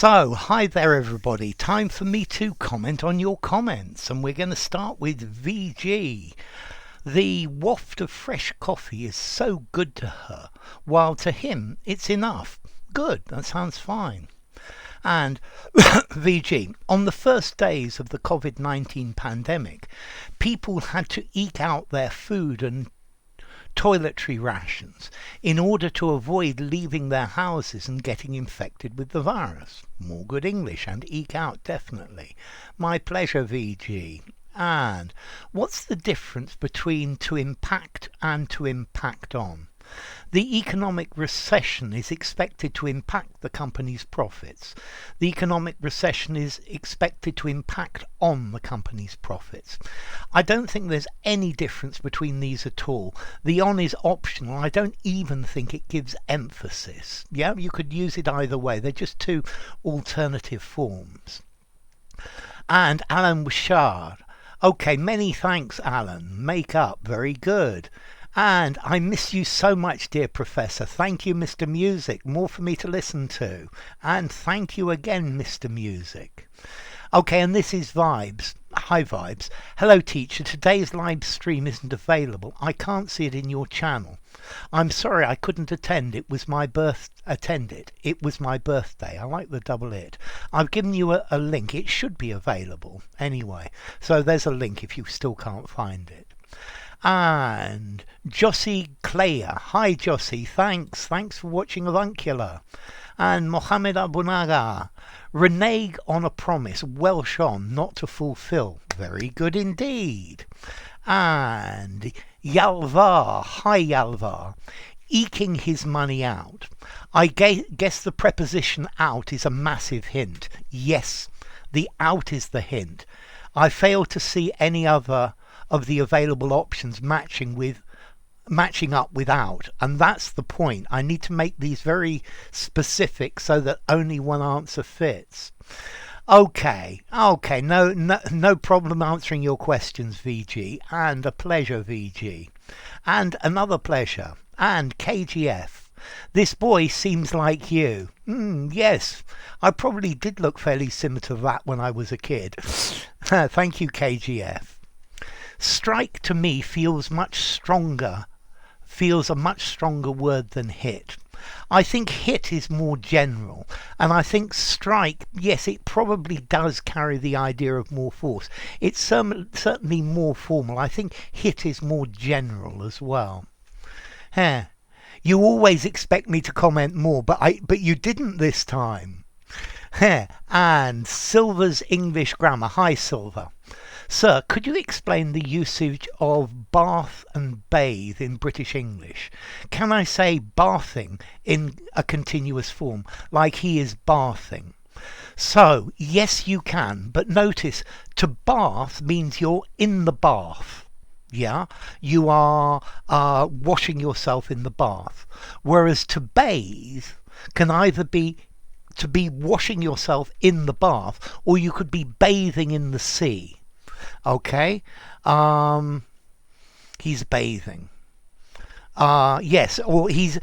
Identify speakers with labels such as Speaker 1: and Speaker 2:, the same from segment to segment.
Speaker 1: So, hi there everybody. Time for me to comment on your comments, and we're going to start with VG. The waft of fresh coffee is so good to her, while to him it's enough. Good, that sounds fine. And VG, on the first days of the COVID-19 pandemic, people had to eke out their food and toiletry rations in order to avoid leaving their houses and getting infected with the virus. More good English, and eke out definitely. My pleasure, VG. And what's the difference between to impact and to impact on? The economic recession is expected to impact the company's profits. The economic recession is expected to impact on the company's profits. I don't think there's any difference between these at all. The on is optional. I don't even think it gives emphasis. Yeah, you could use it either way. They're just two alternative forms. And Alan Wishard. Okay, many thanks, Alan. Make up. Very good. And I miss you so much, dear Professor. Thank you, Mr. Music. More for me to listen to. And thank you again, Mr. Music. Okay, and this is Vibes. Hi, Vibes. Hello, teacher. Today's live stream isn't available. I can't see it in your channel. I'm sorry I couldn't attend. It was my It was my birthday. I like the double it. I've given you a link. It should be available anyway. So there's a link if you still can't find it. And Jossie Clayer. Hi Jossie, thanks for watching Avuncular. And Mohammed Abunaga. Renege on a promise, Welsh on, not to fulfill. Very good indeed. And Yalvar. Hi Yalvar. Eking his money out. I guess the preposition out is a massive hint. Yes, the out is the hint. I fail to see any other of the available options matching up without, and that's the point. I need to make these very specific so that only one answer fits. Okay, no problem answering your questions, VG, and a pleasure, VG, and another pleasure, and KGF. This boy seems like you. Yes, I probably did look fairly similar to that when I was a kid. Thank you, KGF. Strike to me feels a much stronger word than hit. I think hit is more general, and I think strike, yes, it probably does carry the idea of more force. It's certainly more formal. I think hit is more general as well. You always expect me to comment more, but you didn't this time. And Silver's English Grammar. Hi, Silver. Sir, could you explain the usage of bath and bathe in British English? Can I say bathing in a continuous form, like he is bathing? So, yes you can, but notice to bath means you're in the bath. Yeah, you are washing yourself in the bath. Whereas to bathe can either be to be washing yourself in the bath, or you could be bathing in the sea. Okay, he's bathing. Yes, or he's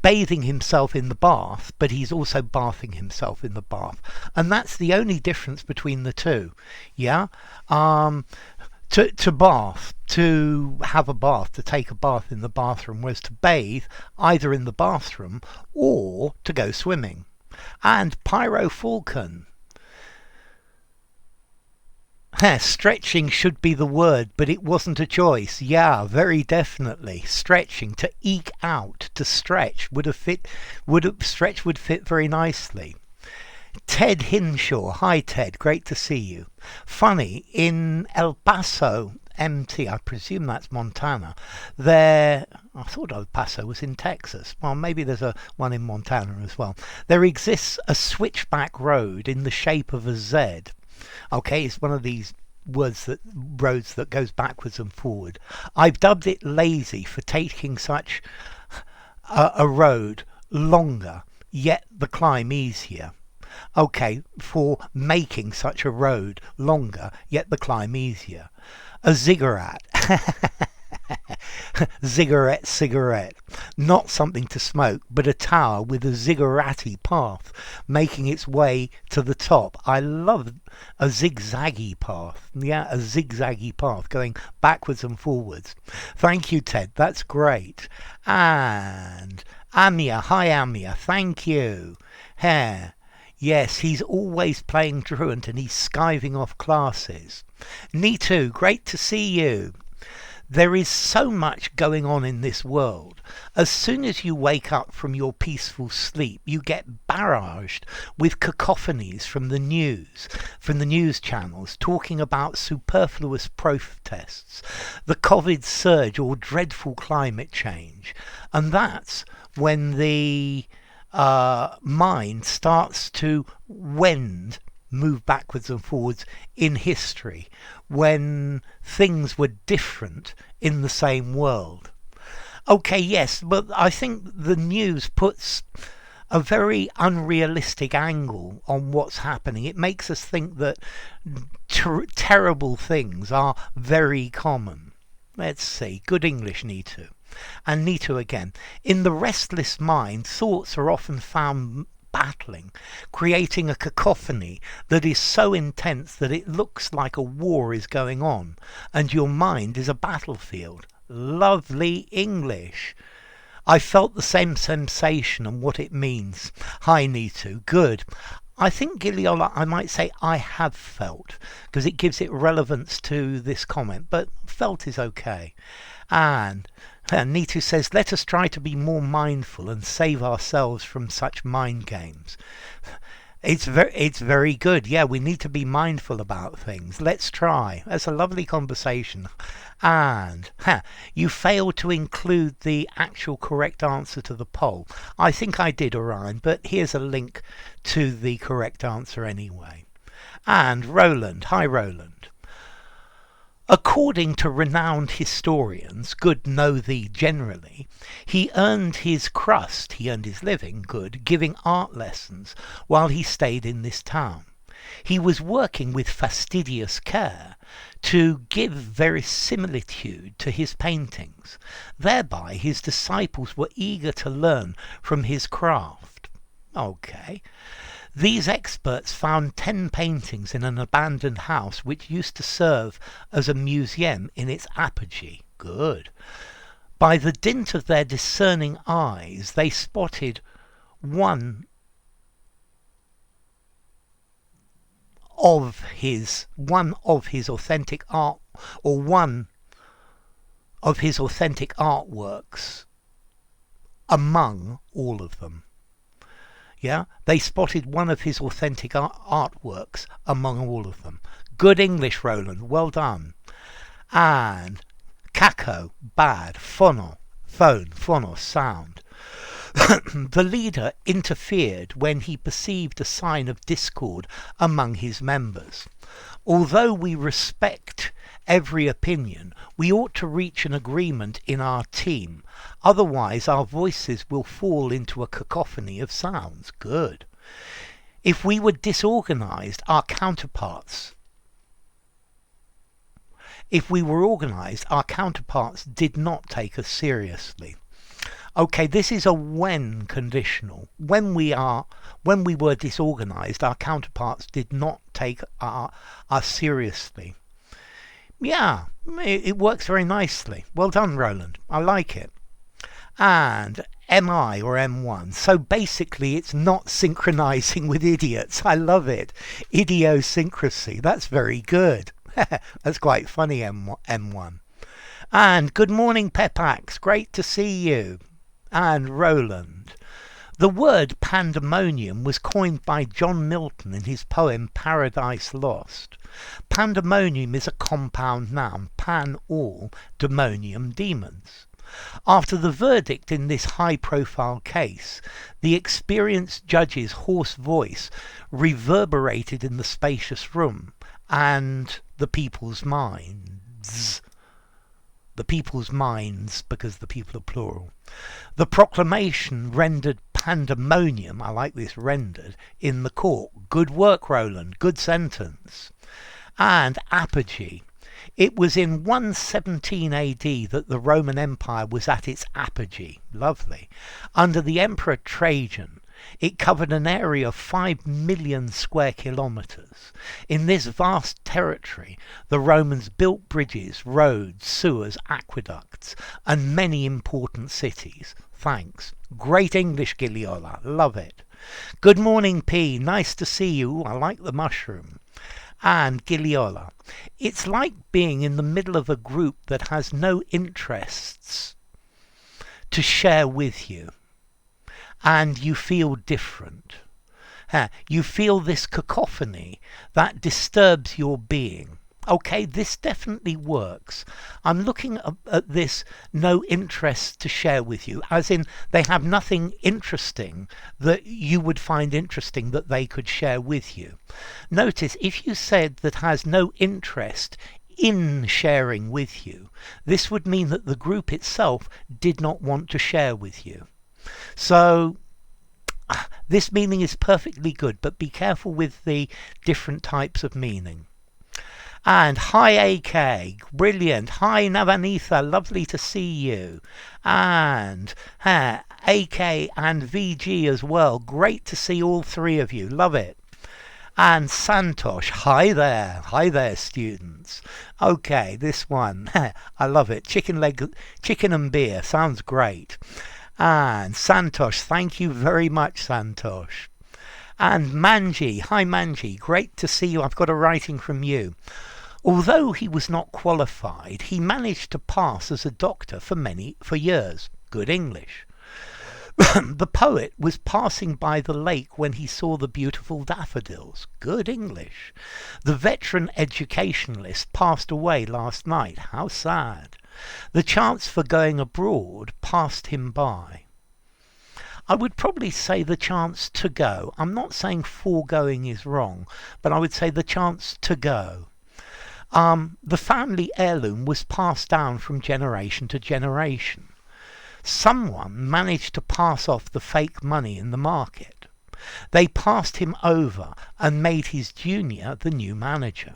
Speaker 1: bathing himself in the bath, but he's also bathing himself in the bath, and that's the only difference between the two. Yeah, to bath, to have a bath, to take a bath in the bathroom, whereas to bathe either in the bathroom or to go swimming. And Pyro Falcon. Stretching should be the word, but it wasn't a choice. Yeah, very definitely. Stretching, to eke out, to stretch would fit very nicely. Ted Hinshaw. Hi Ted, great to see you. Funny, in El Paso, MT, I presume that's Montana, I thought El Paso was in Texas. Well, maybe there's one in Montana as well. There exists a switchback road in the shape of a Z. Okay, it's one of these roads that goes backwards and forward. I've dubbed it lazy for taking such a road longer, yet the climb easier. Okay, for making such a road longer, yet the climb easier. A ziggurat. Ziggurat cigarette. Not something to smoke, but a tower with a zigguratty path making its way to the top. I love a zigzaggy path. Yeah, a zigzaggy path going backwards and forwards. Thank you, Ted. That's great. And Amia. Hi, Amia. Thank you. Here. Yes, he's always playing truant and he's skiving off classes. Nitu, great to see you. There is so much going on in this world. As soon as you wake up from your peaceful sleep, you get barraged with cacophonies from the news channels talking about superfluous protests, the COVID surge or dreadful climate change. And that's when the mind starts to move backwards and forwards in history when things were different in the same world. Okay, yes, but I think the news puts a very unrealistic angle on what's happening. It makes us think that terrible things are very common. Let's see. Good English, Nitu. And Nitu again. In the restless mind, thoughts are often found battling, creating a cacophony that is so intense that it looks like a war is going on, and your mind is a battlefield. Lovely English. I felt the same sensation and what it means. Hi, Nitu. Good. I think, Giliola, I might say I have felt, because it gives it relevance to this comment, but felt is okay. And Nitu says, let us try to be more mindful and save ourselves from such mind games. It's very good. Yeah, we need to be mindful about things. Let's try. That's a lovely conversation. And you failed to include the actual correct answer to the poll. I think I did, Orion, but here's a link to the correct answer anyway. And Roland. Hi, Roland. According to renowned historians, good know thee generally, he earned his crust, he earned his living, good, giving art lessons while he stayed in this town. He was working with fastidious care to give verisimilitude to his paintings. Thereby his disciples were eager to learn from his craft. Okay. These experts found 10 paintings in an abandoned house which used to serve as a museum in its apogee. Good. By the dint of their discerning eyes, they spotted one of his authentic art, or one of his authentic artworks among all of them. Yeah, they spotted one of his authentic artworks among all of them. Good English, Roland. Well done. And Kako, bad. Phono, phone. Phonos, sound. The leader interfered when he perceived a sign of discord among his members. Although we respect every opinion, we ought to reach an agreement in our team. Otherwise, our voices will fall into a cacophony of sounds. Good. If we were disorganized, our counterparts did not take us seriously. Okay, this is a when conditional. When we were disorganized, our counterparts did not take us seriously. Yeah, it works very nicely. Well done, Roland. I like it. And MI or M1. So basically it's not synchronizing with idiots. I love it. Idiosyncrasy. That's very good. That's quite funny, M1. And good morning, Pepax. Great to see you. And Roland. The word pandemonium was coined by John Milton in his poem Paradise Lost. Pandemonium is a compound noun, pan all, demonium demons. After the verdict in this high-profile case, the experienced judge's hoarse voice reverberated in the spacious room and the people's minds. The people's minds, because the people are plural. The proclamation rendered pandemonium, I like this, rendered, in the court. Good work, Roland. Good sentence. And apogee. It was in 117 AD that the Roman Empire was at its apogee. Lovely. Under the Emperor Trajan, it covered an area of 5 million square kilometres. In this vast territory, the Romans built bridges, roads, sewers, aqueducts, and many important cities. Thanks. Great English, Giliola. Love it. Good morning, P. Nice to see you. I like the mushroom. And Giliola. It's like being in the middle of a group that has no interests to share with you. And you feel different. You feel this cacophony that disturbs your being. Okay, this definitely works. I'm looking at this no interest to share with you, as in they have nothing interesting that you would find interesting that they could share with you. Notice, if you said that has no interest in sharing with you, this would mean that the group itself did not want to share with you. So this meaning is perfectly good, but be careful with the different types of meaning. And hi AK, brilliant. Hi Navanitha, lovely to see you. And AK and VG as well, great to see all three of you, love it. And Santosh, hi there students. Okay, this one, I love it. Chicken and beer, sounds great. And Santosh, thank you very much, Santosh. And Manji, hi Manji, great to see you. I've got a writing from you. Although he was not qualified, he managed to pass as a doctor for years. Good English. The poet was passing by the lake when he saw the beautiful daffodils. Good English. The veteran educationalist passed away last night. How sad. The chance for going abroad passed him by. I would probably say the chance to go. I'm not saying foregoing is wrong, but I would say the chance to go. The family heirloom was passed down from generation to generation. Someone managed to pass off the fake money in the market. They passed him over and made his junior the new manager.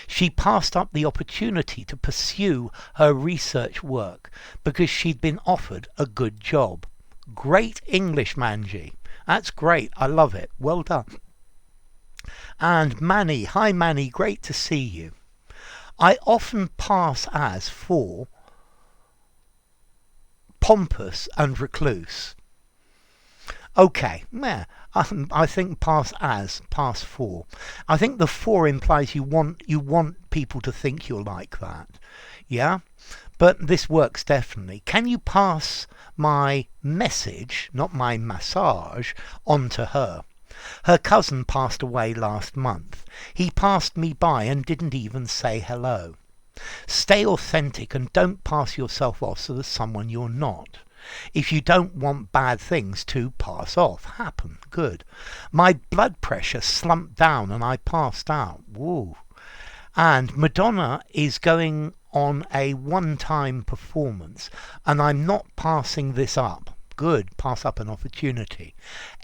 Speaker 1: She passed up the opportunity to pursue her research work because she'd been offered a good job. Great English, Manji. That's great. I love it. Well done. And Manny. Hi, Manny. Great to see you. I often pass as for pompous and recluse. Okay, yeah, I think pass for. I think the for implies you want people to think you're like that. Yeah? But this works definitely. Can you pass my message, not my massage, on to her? Her cousin passed away last month. He passed me by and didn't even say hello. Stay authentic and don't pass yourself off as someone you're not. If you don't want bad things to pass off, happen. Good. My blood pressure slumped down and I passed out. Woo. And Madonna is going on a one-time performance and I'm not passing this up. Good, pass up an opportunity.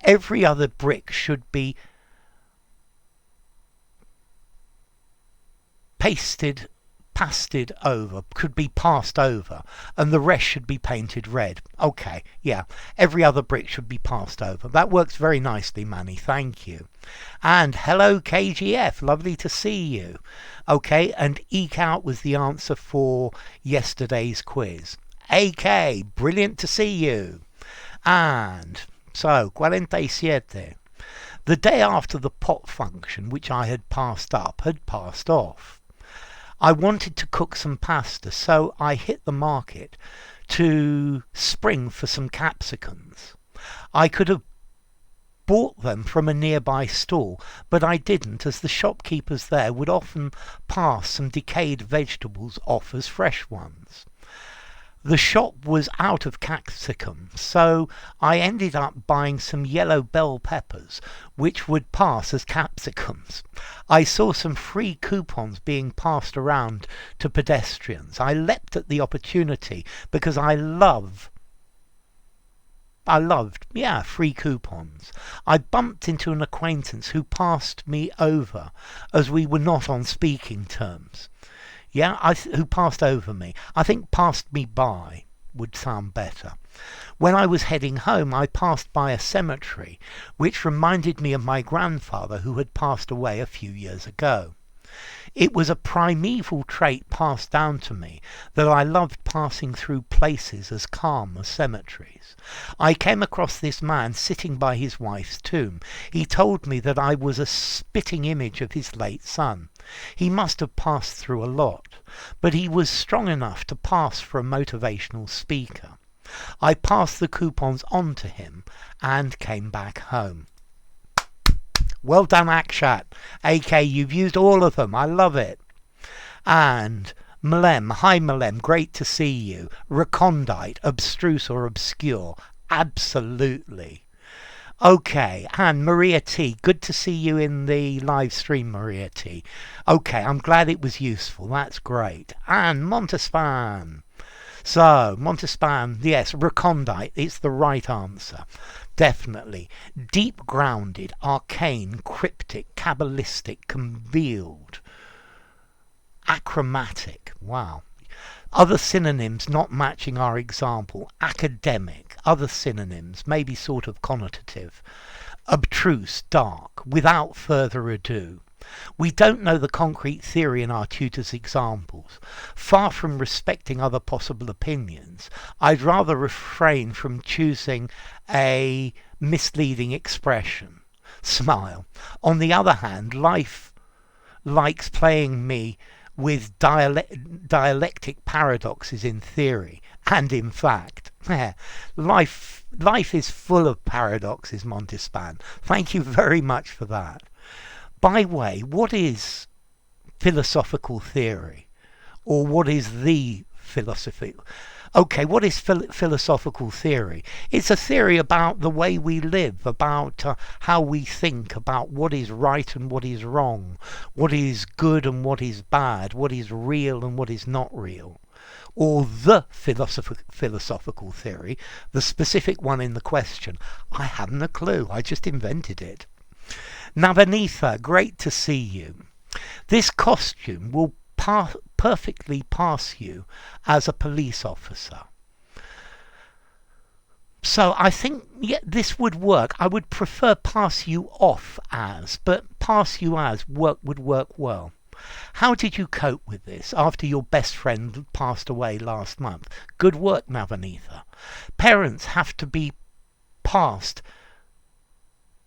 Speaker 1: Every other brick should be pasted over, could be passed over, and the rest should be painted red. Okay, yeah, every other brick should be passed over. That works very nicely, Manny, thank you. And hello, KGF, lovely to see you. Okay, and eke out was the answer for yesterday's quiz. AK, brilliant to see you. And so, 47. The day after the pot function, which I had passed up, had passed off. I wanted to cook some pasta, so I hit the market to spring for some capsicums. I could have bought them from a nearby stall, but I didn't, as the shopkeepers there would often pass some decayed vegetables off as fresh ones. The shop was out of capsicum, so I ended up buying some yellow bell peppers, which would pass as capsicums. I saw some free coupons being passed around to pedestrians. I leapt at the opportunity because I loved free coupons. I bumped into an acquaintance who passed me over as we were not on speaking terms. Yeah, who passed over me. I think passed me by would sound better. When I was heading home, I passed by a cemetery, which reminded me of my grandfather who had passed away a few years ago. It was a primeval trait passed down to me that I loved passing through places as calm as cemeteries. I came across this man sitting by his wife's tomb. He told me that I was a spitting image of his late son. He must have passed through a lot, but he was strong enough to pass for a motivational speaker. I passed the coupons on to him and came back home. Well done, Akshat. AK, you've used all of them. I love it. And Malem, hi Malem, great to see you. Recondite, abstruse or obscure. Absolutely. Okay, and Maria T, good to see you in the live stream, Maria T. Okay, I'm glad it was useful. That's great. And Montespan. So, Montespan, yes, recondite, it's the right answer. Definitely. Deep grounded, arcane, cryptic, kabbalistic, concealed, achromatic. Wow. Other synonyms not matching our example. Academic. Other synonyms, maybe sort of connotative. Obtruse, dark, without further ado. We don't know the concrete theory in our tutor's examples. Far from respecting other possible opinions, I'd rather refrain from choosing a misleading expression. Smile. On the other hand, life likes playing me with dialectic paradoxes in theory and in fact. Life is full of paradoxes, Montespan. Thank you very much for that. By the way, what is philosophical theory? Or what is the philosophy? Okay, what is philosophical theory? It's a theory about the way we live, about how we think, about what is right and what is wrong, what is good and what is bad, what is real and what is not real. Or the philosophical theory, the specific one in the question. I haven't a clue, I just invented it. Navanitha, great to see you. This costume will perfectly pass you as a police officer. So I think this would work. I would prefer pass you off as, but pass you as would work well. How did you cope with this after your best friend passed away last month? Good work, Navanitha. Parents have to be passed.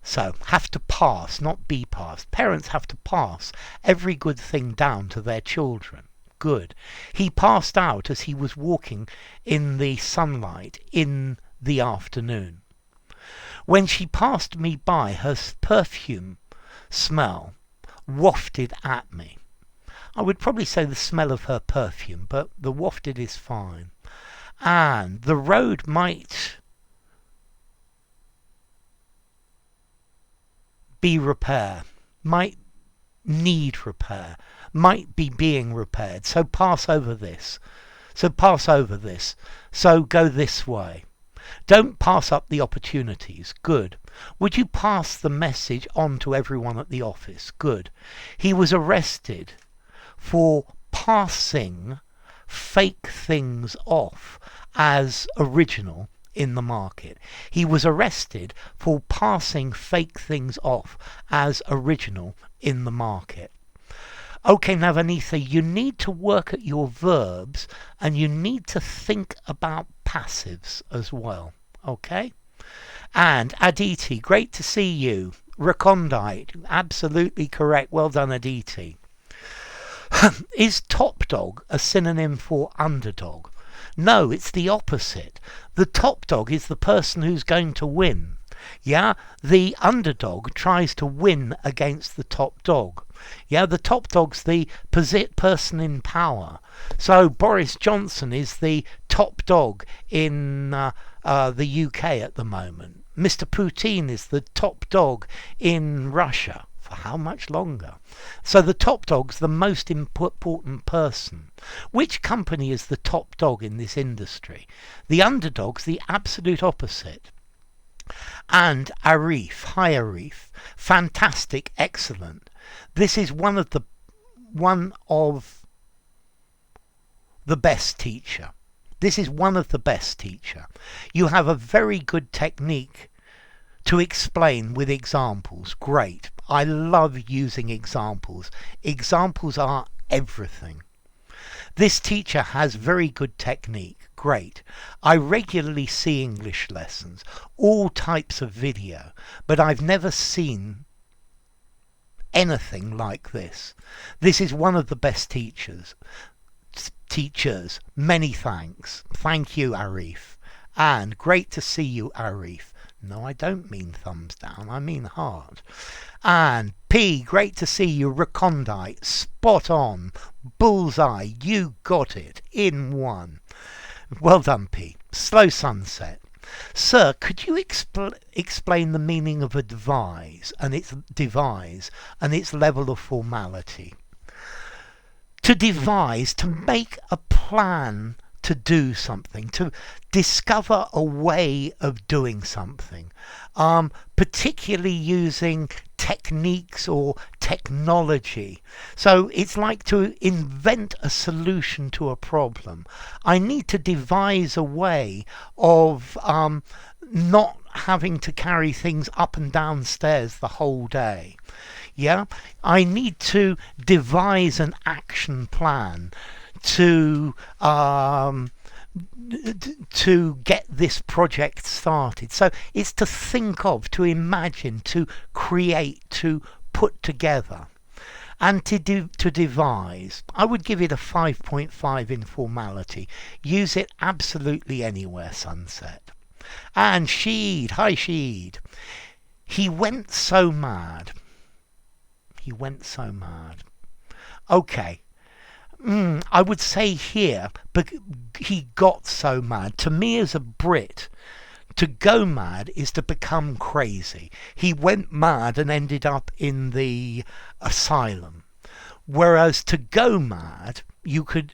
Speaker 1: So, have to pass, not be passed. Parents have to pass every good thing down to their children. Good. He passed out as he was walking in the sunlight in the afternoon. When she passed me by, her perfume smell wafted at me. I would probably say the smell of her perfume, but the wafted is fine. And the road might be repair, might need repair, might be being repaired. So pass over this. So go this way. Don't pass up the opportunities. Good. Would you pass the message on to everyone at the office? Good. He was arrested for passing fake things off as original in the market. He was arrested for passing fake things off as original in the market. Okay, Navanitha, you need to work at your verbs and you need to think about passives as well. Okay? And Aditi, great to see you. Recondite, absolutely correct. Well done, Aditi. Is top dog a synonym for underdog? No, it's the opposite. The top dog is the person who's going to win. Yeah, the underdog tries to win against the top dog. Yeah, the top dog's the person in power. So Boris Johnson is the top dog in the UK at the moment. Mr. Putin is the top dog in Russia. For how much longer? So the top dog's the most important person. Which company is the top dog in this industry? The underdog's the absolute opposite. And Arif, hi Arif, fantastic, excellent. This is one of the best teacher. This is one of the best teacher. You have a very good technique to explain with examples. Great. I love using examples. Examples are everything. This teacher has very good technique. Great. I regularly see English lessons, all types of video, but I've never seen anything like this. This is one of the best teachers. Many thanks. Thank you, Arif. And great to see you, Arif. No, I don't mean thumbs down, I mean heart. And P, great to see you, recondite. Spot on. Bullseye. You got it. In one. Well done, P. Slow sunset. Sir, could you explain the meaning of advise and its level of formality? To devise, to make a plan to do something, to discover a way of doing something, particularly using techniques or technology. So it's like to invent a solution to a problem. I need to devise a way of not having to carry things up and down stairs the whole day. Yeah, I need to devise an action plan to get this project started. So it's to think of, to imagine, to create, to put together. And to devise, I would give it a 5.5 in formality. Use it absolutely anywhere, Sunset. And Sheed, hi Sheed. He went so mad. He went so mad. Okay. I would say here, but he got so mad. To me as a Brit, to go mad is to become crazy. He went mad and ended up in the asylum. Whereas to go mad, you could,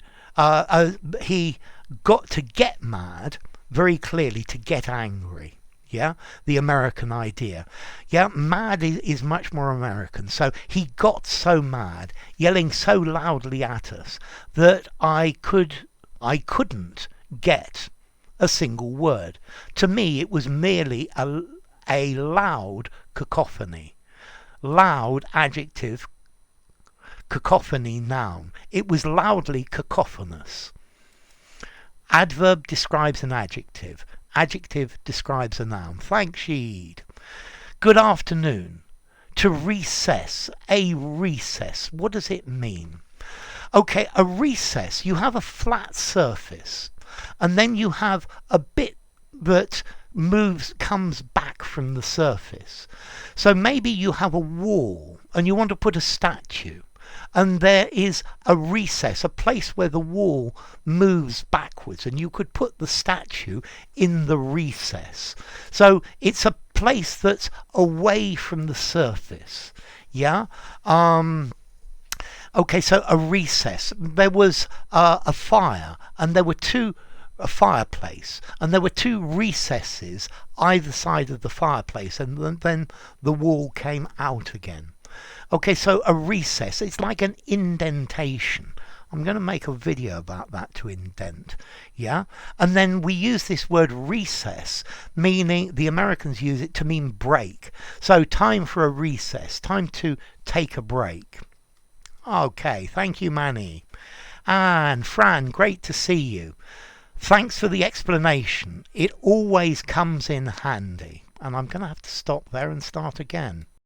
Speaker 1: he got to get mad very clearly, to get angry. Yeah, the American idea. Yeah, mad is much more American. So he got so mad, yelling so loudly at us, that I couldn't get a single word. To me, it was merely a loud cacophony. Loud adjective, cacophony noun. It was loudly cacophonous. Adverb describes an adjective. Adjective describes a noun. Thanks, Sheed. Good afternoon. To recess. A recess. What does it mean? Okay, a recess. You have a flat surface, and then you have a bit that comes back from the surface. So maybe you have a wall, and you want to put a statue. And there is a recess, a place where the wall moves backwards, and you could put the statue in the recess. So it's a place that's away from the surface. Yeah? Okay, so a recess. There was a fire, and there were a fireplace, and there were two recesses either side of the fireplace, and then the wall came out again. Okay, so a recess, it's like an indentation. I'm going to make a video about that, to indent. Yeah? And then we use this word recess, meaning the Americans use it to mean break. So time for a recess, time to take a break. Okay, thank you, Manny. And Fran, great to see you. Thanks for the explanation. It always comes in handy. And I'm going to have to stop there and start again.